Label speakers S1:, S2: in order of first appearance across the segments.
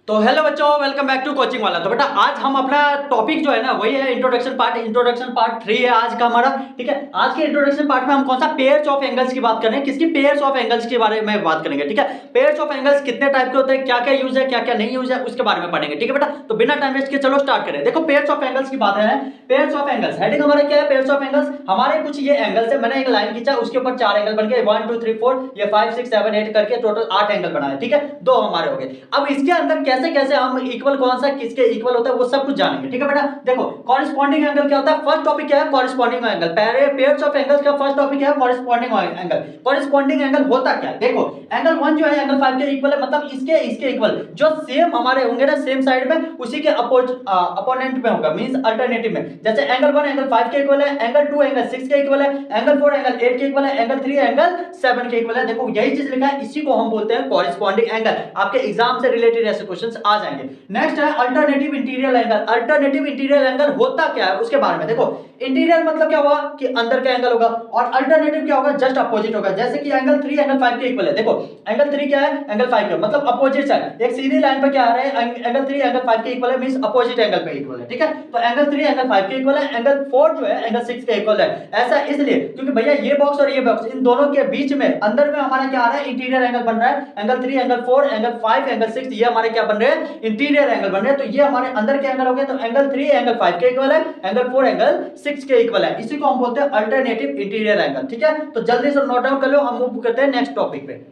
S1: तो हेलो बच्चों, welcome back to coaching वाला। तो बेटा आज हम अपना टॉपिक जो है ना वही है इंट्रोडक्शन पार्ट 3 है आज का हमारा। ठीक है, आज के इंट्रोडक्शन पार्ट में हम कौन सा पेयर्स ऑफ एंगल्स की बात कर रहे हैं, किसकी पेयर्स ऑफ एंगल्स के बारे में बात करेंगे। ठीक है, पेयर्स ऑफ एंगल्स कितने टाइप के होते हैं, क्या क्या यूज है क्या क्या नहीं यूज है, उसके बारे में पढ़ेंगे। ठीक है बेटा, तो बिना टाइम वेस्ट के चलो स्टार्ट करें। देखो पेयर्स ऑफ एंगल्स की बात है। पेयर्स ऑफ एंगल्स हेडिंग हमारा क्या है, पेयर्स ऑफ एंगल्स। हमारे कुछ ये एंगल्स है, मैंने एक लाइन खींचा उसके ऊपर 4 एंगल बन गए, 1 2 3 4 ये 5 6 7 8 करके टोटल 8 एंगल बनाए। ठीक है, 2 हमारे हो गए। अब इसके अंदर कैसे कैसे हम इक्वल कौन सा किसके इक्वल होता है वो सब कुछ जानेंगे। ठीक है बेटा, देखो कॉरेस्पॉन्डिंग एंगल क्या होता है। फर्स्ट टॉपिक क्या है, corresponding angle. Pairs of angles का फर्स्ट टॉपिक है कॉरेस्पॉन्डिंग एंगल। कॉरेस्पॉन्डिंग एंगल होता क्या है, देखो एंगल 1 जो है एंगल 5 के इक्वल है, मतलब इसके इसके इक्वल जो सेम हमारे होंगे ना सेम साइड में, उसी के अपोनेंट में होगा, मींस अल्टरनेटिव में। जैसे एंगल 1 एंगल 5 के इक्वल है, एंगल 2 एंगल 6 के इक्वल है, एंगल 4 एंगल 8 के इक्वल है, एंगल 3 एंगल 7 के इक्वल है। देखो यही चीज लिखा है, इसी को हम बोलते हैं कॉरेस्पॉन्डिंग एंगल। आपके एग्जाम से रिलेटेड ऐसे क्वेश्चंस आ जाएंगे। नेक्स्ट है alternative interior angle. Alternative interior angle होता क्या है उसके बारे में देखो। इंटीरियर मतलब क्या हुआ कि अंदर का एंगल होगा, और अल्टरनेटिव क्या होगा, जस्ट अपोजिट होगा। जैसे कि एंगल 3 एंगल 5 के इक्वल है। देखो एंगल 3 क्या है, एंगल 5 का मतलब अपोजिट साइड। एक सीधी लाइन पे क्या आ रहा है, एंगल 3 एंगल 5 के इक्वल है, मींस अपोजिट एंगल पे इक्वल है। ठीक है, तो एंगल 3 एंगल 5 के इक्वल है, एंगल 4 जो है एंगल 6 के इक्वल है। ऐसा इसलिए क्योंकि भैया ये बॉक्स और ये बॉक्स, इन दोनों के बीच में अंदर में हमारा क्या आ रहा है, इंटीरियर एंगल बन रहा है। एंगल 3 एंगल 4 एंगल 5 एंगल 6 ये हमारे क्या बन रहे हैं, इंटीरियर एंगल बन रहे हैं। तो ये हमारे अंदर के एंगल हो गए। तो एंगल 3 एंगल 5 के इक्वल है, एंगल 4 एंगल 6 के इक्वल है। इसी को हम बोलते हैं अल्टरनेटिव इंटीरियर एंगल। ठीक है, तो जल्दी से नोट डाउन कर लो, हम मूव करते हैं नेक्स्ट टॉपिक पे।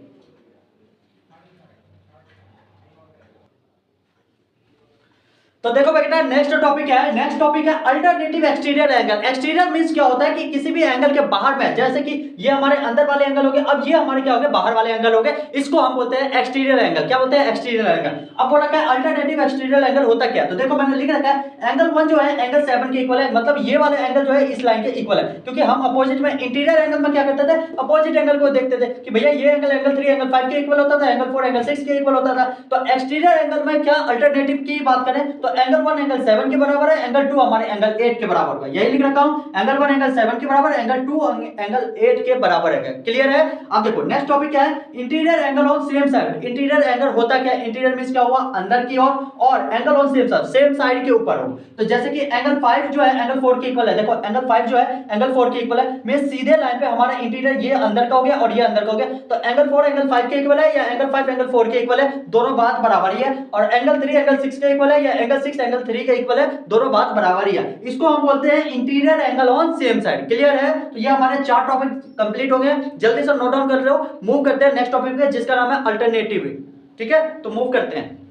S1: तो देखो बेटा नेक्स्ट टॉपिक है, नेक्स्ट टॉपिक है alternative exterior angle. Exterior means क्या होता है कि किसी भी एंगल के बाहर में, जैसे कि ये हमारे अंदर वाले एंगल हो गए, अब ये हमारे क्या हो गए, बाहर वाले एंगल हो गए। इसको हम बोलते हैं एक्सटीरियर एंगल। क्या बोलते हैं, एक्सटीरियर एंगल। अब बोला क्या अल्टरनेटिव एक्सटीरियर एंगल होता क्या, तो देखो मैंने लिख रखा है एंगल 1 जो है एंगल 7 के इक्वल है, मतलब ये वाले एंगल जो है इस लाइन के इक्वल है। क्योंकि हम अपोजिट में इंटीरियर एंगल में क्या करते थे, अपोजिट एंगल को देखते थे कि भैया ये एंगल एंगल 3 एंगल 5 के इक्वल होता था, एंगल 4 एंगल 6 के इक्वल होता था। तो एक्सटीरियर एंगल में क्या अल्टरनेटिव की बात करें तो एंगल 1 एंगल 7 के बराबर है, एंगल 2 हमारे एंगल 8 के बराबर होगा। यही लिख रखा हूं, एंगल 1 एंगल 7 के बराबर, एंगल 2 एंगल 8 के बराबर है। क्लियर है। अब देखो नेक्स्ट टॉपिक क्या है, interior angle on same side. Interior angle होता क्या है, इंटीरियर मींस क्या हुआ, अंदर की ओर, और angle on same side, same side के ऊपर हो। तो जैसे कि एंगल 5 जो है एंगल 4 के इक्वल है। देखो एंगल 5 जो है एंगल 4 के इक्वल है, मींस सीधे लाइन पे हमारा इंटीरियर ये अंदर का हो गया और ये अंदर का हो गया। तो एंगल 4 एंगल 5 के इक्वल है या एंगल 5 एंगल 4 के इक्वल है, दोनों बात बराबर ही है। और एंगल 3 एंगल 6 के इक्वल है या एंगल 6 एंगल 3 के इक्वल है, दोनों बात बराबर ही है। इसको हम बोलते हैं interior angle on same side. Clear है। तो ये हमारे 4 टॉपिक कंप्लीट हो गए। जल्दी से नोट डाउन कर लो, मूव करते हैं नेक्स्ट टॉपिक पे जिसका नाम है अल्टरनेटिव। ठीक है, तो मूव करते हैं।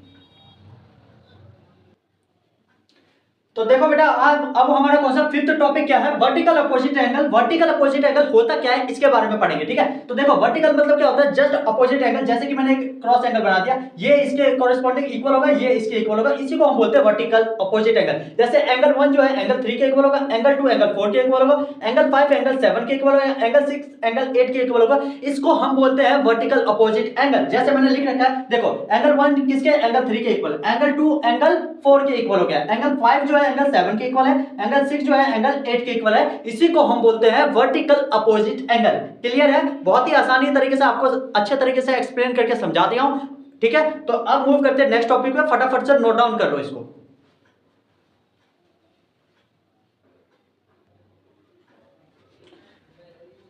S1: तो देखो बेटा अब हमारा कौन सा फिफ्थ टॉपिक क्या है, vertical opposite angle. Vertical opposite angle होता क्या है इसके बारे में पढ़ेंगे। ठीक है, तो देखो वर्टिकल मतलब क्या होता है, जस्ट अपोजिट एंगल। जैसे कि मैंने एक क्रॉस एंगल बना दिया, ये इसके कॉरेस्पॉन्डिंग इक्वल होगा, ये इसके इक्वल होगा, इसी को हम बोलते हैं वर्टिकल अपोजिट एंगल। जैसे एंगल 1 जो है एंगल 3 के इक्वल होगा, एंगल 2 एंगल 4 के इक्वल होगा, एंगल 5 एंगल 7 के इक्वल होगा, एंगल 6 एंगल 8 के इक्वल होगा। इसको हम बोलते हैं वर्टिकल अपोजिट एंगल। जैसे मैंने लिख रखा है, देखो एंगल 1 किसके, एंगल 3 के इक्वल, एंगल 2 एंगल 4 के इक्वल हो गया, एंगल 5 जो है एंगल 7 के इक्वल है, एंगल 6 जो है एंगल 8 के इक्वल है। इसी को हम बोलते हैं वर्टिकल अपोजिट एंगल। क्लियर है। बहुत ही आसानी तरीके से आपको अच्छे तरीके से एक्सप्लेन करके समझा दिया हूं। ठीक है, तो अब मूव करते हैं नेक्स्ट टॉपिक पे, फटाफट से नोट डाउन कर लो इसको।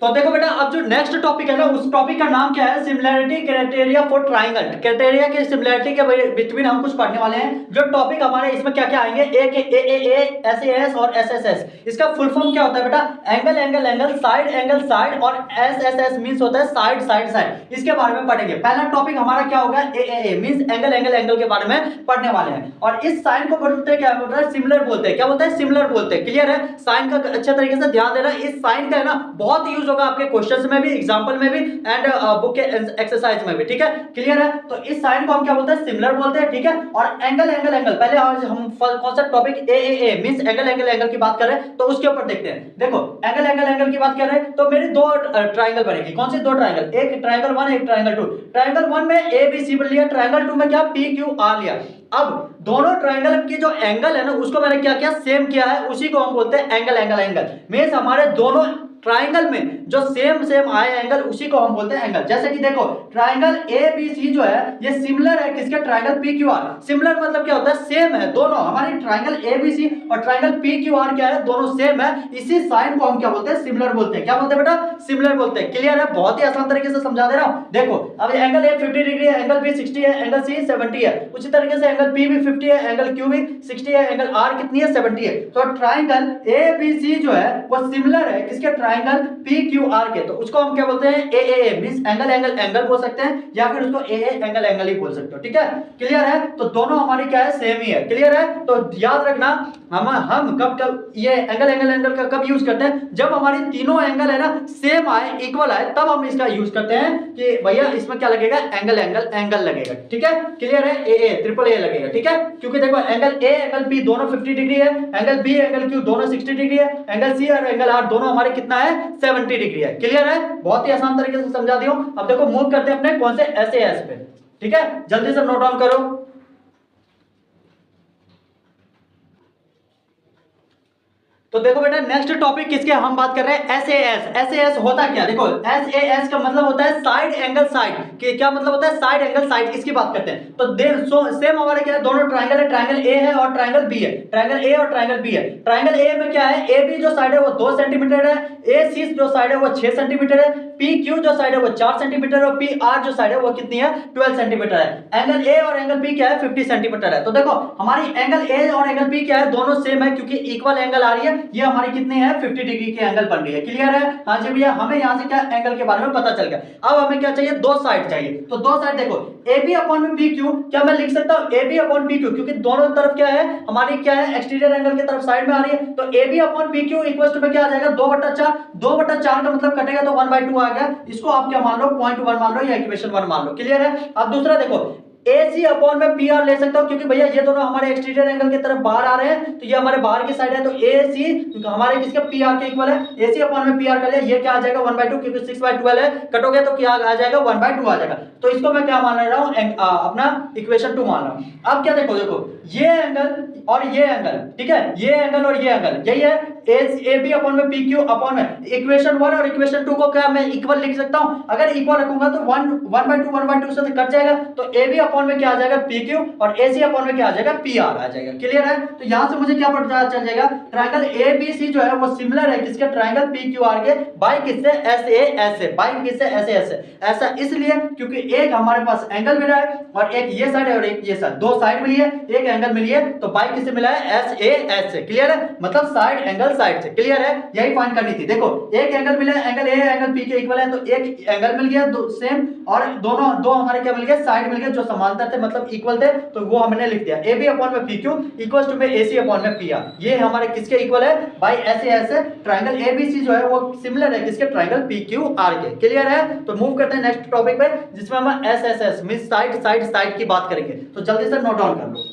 S1: तो देखो बेटा अब जो नेक्स्ट टॉपिक है ना, उस टॉपिक का नाम क्या है, similarity criteria for triangle. Criteria के सिमिलैरिटी के बिटवीन हम कुछ पढ़ने वाले हैं। जो टॉपिक हमारे इसमें क्या क्या आएंगे, ए एस एस और एस एस एस। इसका फुल फॉर्म क्या होता है बेटा, angle angle angle, side side, और एस एस एस मींस होता है साइड साइड साइड। इसके बारे में पढ़ेंगे। पहला टॉपिक हमारा क्या होगा, ए मींस एंगल एंगल एंगल के बारे में पढ़ने वाले हैं। और इस साइन को बोलते हैं क्या बोलते हैं, सिमिलर बोलते हैं। क्या बोलते हैं, सिमिलर बोलते हैं। क्लियर है। साइन का अच्छे तरीके से ध्यान देना, इस साइन का है ना बहुत यूज होगा आपके क्वेश्चंस में भी, एग्जांपल में भी, एंड बुक के एक्सरसाइज में भी। ठीक है, क्लियर है। तो इस साइन को हम क्या बोलते हैं, सिमिलर बोलते हैं। ठीक है, और एंगल एंगल एंगल, पहले आज हम कौन सा टॉपिक ए मींस एंगल एंगल एंगल की बात कर रहे हैं, तो उसके ऊपर देखते हैं। देखो एंगल एंगल एंगल की बात कर रहे हैं तो मेरी दो ट्रायंगल बनेगी। कौन सी दो ट्रायंगल, एक ट्रायंगल 1 एक ट्रायंगल 2। ट्रायंगल 1 में ए बी सी लिया, ट्रायंगल 2 में क्या पी क्यू आर लिया। अब दोनों ट्रायंगल की जो एंगल है ना उसको मैंने क्या किया, सेम किया है। उसी को हम बोलते हैं एंगल एंगल एंगल। मींस हमारे दोनों ट्राइंगल में जो सेम आए एंगल उसी को हम बोलते हैं एंगल। जैसे कि देखो ट्राइंगल ABC जो है ये सिमिलर है किसके, ट्राइंगल PQR। सिमिलर मतलब क्या होता है, सेम है दोनों, हमारी ट्राइंगल ABC और ट्राइंगल PQR क्या है, दोनों सेम है। इसी साइन को हम क्या बोलते हैं, सिमिलर बोलते हैं। क्या बोलते हैं बेटा, सिमिलर बोलते हैं। क्लियर है, बहुत ही आसान तरीके से समझा दे रहा हूं। देखो अब एंगल A 50 डिग्री है, एंगल B 60 है, एंगल C 70 है, उसी तरीके से एंगल P भी 50 है, एंगल Q भी 60 है, एंगल R कितनी है, 70 है। तो ट्राइंगल ABC जो है वो सिमिलर है किसके, ट्राइंगल PQR के। तो उसको हम क्या बोलते हैं, AAA means angle angle angle बोल सकते हैं, या फिर उसको AA एंगल एंगल ही बोल सकते हो। ठीक है, क्लियर है। तो दोनों हमारी क्या है, सेम ही है। क्लियर है, तो याद रखना हम कब ये एंगल एंगल एंगल का कब यूज करते हैं, जब हमारी तीनों एंगल है ना सेम आए, इक्वल आए, तब हम इसका यूज करते हैं कि भैया इसमें क्या लगेगा, एंगल एंगल एंगल लगेगा। ठीक है, क्लियर है, AA ट्रिपल A लगेगा। ठीक है, क्योंकि देखो एंगल A एंगल B दोनों 50 डिग्री है, एंगल B एंगल Q दोनों 60 डिग्री है, एंगल C और एंगल R दोनों हमारे कितना है, 70 डिग्री है। क्लियर है, बहुत ही आसान तरीके से समझा दिया हूं। अब देखो मूव करते हैं अपने कौन से SAS पे। ठीक है, जल्दी से नोट डाउन करो। तो देखो बेटा नेक्स्ट टॉपिक किसके हम बात कर रहे हैं, SAS होता क्या, देखो SAS का मतलब होता है साइड एंगल साइड, क्या मतलब होता है, साइड एंगल साइड, इसकी बात करते हैं। तो सेम हमारे क्या है, दोनों ट्राइंगल है, ट्राइंगल A है और ट्राइंगल B है, ट्राइंगल A और ट्राइंगल B है। ट्राइंगल A में क्या है, AB जो साइड है वो 2 सेंटीमीटर है, AC जो साइड है वो 6 सेंटीमीटर है, PQ जो साइड है वो 4 सेंटीमीटर है, और PR जो साइड है वो कितनी है, 12 सेंटीमीटर है। एंगल A और एंगल B क्या है, 50 सेंटीमीटर है। तो देखो हमारी एंगल A और एंगल B क्या है, दोनों सेम है, क्योंकि इक्वल एंगल आ रही है, ये हमारी कितनी है, 50 डिग्री की एंगल बन रही है। क्लियर है, हाँ जी भैया, हमें यहां से क्या एंगल के बारे में पता चल गया। अब हमें क्या चाहिए, दो साइड चाहिए। तो दो साइड देखो AB अपॉन में PQ, क्या मैं लिख सकता हूं AB अपॉन PQ, क्योंकि दोनों तरफ क्या है हमारी, क्या है एक्सटीरियर एंगल की तरफ साइड में आ रही है। तो AB upon PQ equal to में क्या आ जाएगा, 2/4। 2/4 का मतलब कटेगा तो 1/2 आ गया। इसको आप क्या मान लो, 0.1 मान लो या इक्वेशन 1 मान लो। क्लियर है। अब दूसरा देखो AC अपॉन में PR ले सकता हूं, क्योंकि भैया ये दोनों हमारे एक्सटीरियर एंगल की तरफ बाहर आ रहे हैं, तो ये हमारे बाहर की साइड है। तो AC हमारे किसके, PR के इक्वल है। AC अपॉन में PR कर लिया, ये क्या आ जाएगा 1/2, क्योंकि 6/12 है, कटोगे तो क्या आ जाएगा 1/2 आ जाएगा। तो इसको मैं क्या मान रहा हूं, अपना इक्वेशन 2 मान रहा हूं। अब क्या देखो ये एंगल और ये एंगल, ठीक है, ये एंगल और ये एंगल, यही है AB अपॉन में PQ अपॉन में इक्वेशन 1 और इक्वेशन 2 को क्या मैं इक्वल लिख सकता हूं। अगर इक्वल रखूंगा तो 1/2 से तो कट जाएगा, तो AB अपॉन में क्या आ जाएगा, PQ, और AC अपॉन में क्या आ जाएगा, PR आ जाएगा। क्लियर है। तो यहां से मुझे क्या पता चल जाएगा, ट्रायंगल ABC जो है वो सिमिलर है किसके, ट्रायंगल PQR के, बाय किससे, SAS से, बाय किससे, SAS से। ऐसा इसलिए क्योंकि एक हमारे पास एंगल मिला है और एक ये साइड है और एक ये साइड, दो साइड मिली है, एक एंगल मिली है, तो बाय किससे मिला है, SAS से। क्लियर है, मतलब साइड एंगल साइड से। क्लियर है, यही फाइंड करनी थी। देखो एक एंगल मिला है, एंगल A एंगल P के इक्वल है, तो एक एंगल मिल गया दो सेम, और दोनों दो हमारे क्या मिल गए, साइड मिल गए जो समांतर थे, मतलब इक्वल थे, तो वो हमने लिख दिया AB अपॉन में PQ इक्वल्स टू में AC अपॉन में PR। ये हमारे किसके इक्वल है, बाय SAS से। ट्रायंगल ABC जो है वो सिमिलर है किसके, ट्रायंगल PQR के। क्लियर है। तो मूव करते हैं नेक्स्ट टॉपिक पे, जिसमें हम SSS means side side side की बात करेंगे। तो जल्दी से नोट डाउन कर लो।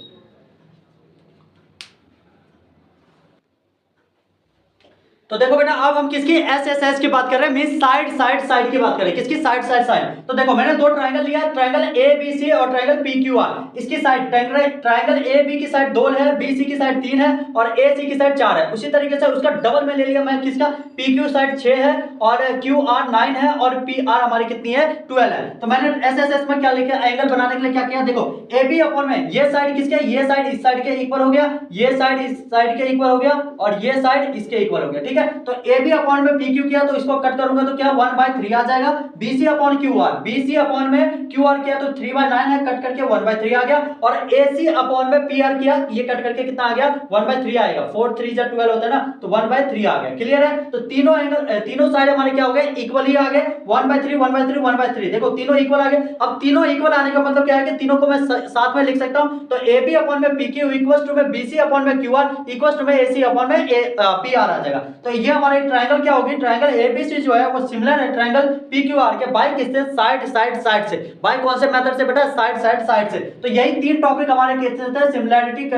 S1: तो देखो बेटा अब हम किसकी, SSS की बात कर रहे हैं, मींस साइड साइड साइड की बात कर रहे हैं। किसकी, साइड साइड साइड। तो देखो मैंने दो ट्रायंगल लिया, ट्रायंगल ABC और ट्रायंगल PQR। इसकी साइड ट्रायंगल AB की साइड 2 है, BC की साइड 3 है और AC की साइड 4 है। उसी तरीके से उसका डबल में ले लिया मैं, किसका, PQ साइड 6 है और QR 9 है और PR हमारी कितनी है, 12 है। तो मैंने SSS में क्या लिखा, एंगल बनाने के लिए क्या किया, देखो AB अपॉन में ये साइड किसके, ये साइड इस साइड के इक्वल हो गया, ये साइड इस साइड के इक्वल हो गया और ये साइड इसके इक्वल हो गया। ठीक है, तो AB अपॉन में PQ किया तो इसको कट करूंगा तो क्या 1/3 आ जाएगा। BC upon QR, BC upon में QR किया तो 3/9 है, कट करके 1/3 आ गया। और AC अपॉन में PR किया, ये कट करके कितना आ गया, 1/3 आएगा। 4 3 जा 12 होता है ना, तो 1/3 आ गया। क्लियर है। तो तीनों एंगल तीनों साइड हमारे क्या हो गए, इक्वल ही आ गए, 1/3 1/3 1/3। देखो तीनों इक्वल आ गए। अब तीनों इक्वल आने का मतलब क्या है कि तीनों को मैं साथ में लिख सकता हूं। तो AB अपॉन में PQ इक्वल्स टू में BC अपॉन में QR इक्वल्स टू में AC अपॉन में PR आ जाएगा। तो ये हमारे ट्रायंगल क्या होगी, ट्रायंगल ABC जो है वो सिमिलर है ट्रायंगल PQR के, बाय किससे, साइड साइड साइड से। बाय कौन से मेथड से बेटा, साइड साइड साइड से। तो यही तीन टॉपिक हमारे किससे थे, similarity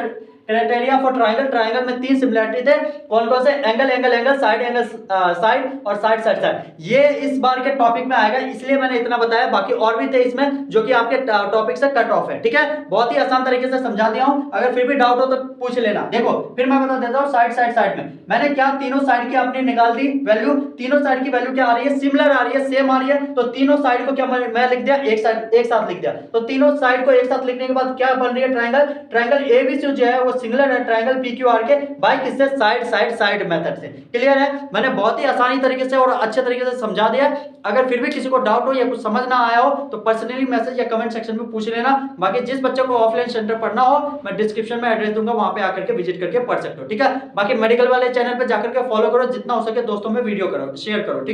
S1: criteria for triangle, triangle में 3 सिमिलरिटी थे, कौन कौन से? Angle angle angle, side angle side, और साइड साइड साइड। ये इस बार के टॉपिक में आएगा, इसलिए मैंने इतना बताया। बाकी और भी थे इसमें जो कि आपके टॉपिक से कट ऑफ है, ठीक है। बहुत ही आसान तरीके से समझा दिया हूं, अगर फिर भी डाउट हो तो पूछ लेना। देखो फिर मैं बता देता हूं, साइड साइड साइड में मैंने क्या तीनों साइड की आपने निकाल दी वैल्यू, तीनों साइड की वैल्यू क्या आ रही है? सिमिलर आ रही है, सेम आ रही है। तो तीनों साइड को क्या मैं लिख दिया? एक साथ लिख दिया। तो तीनों साइड को एक साथ लिखने के बाद क्या बन रही है? ट्रायंगल। ट्रायंगल एबीसी जो है वो सिंगुलर है, ट्रायंगल पीक्यूआर के, बाय किससे? साइड साइड साइड मेथड से। क्लियर है? मैंने बहुत ही आसानी तरीके से और अच्छे तरीके से समझा दिया। अगर फिर भी किसी को डाउट हो या कुछ समझ ना आया हो तो पर्सनली मैसेज या कमेंट सेक्शन में पूछ लेना। बाकी जिस बच्चे को ऑफलाइन सेंटर पढ़ना हो, मैं डिस्क्रिप्शन में एड्रेस दूंगा, वहां पे आकर के विजिट करके पढ़ सकते हो, ठीक है। बाकी मेडिकल वाले चैनल पे जाकर के फॉलो करो, जितना हो सके दोस्तों में वीडियो करो, शेयर करो, ठीक।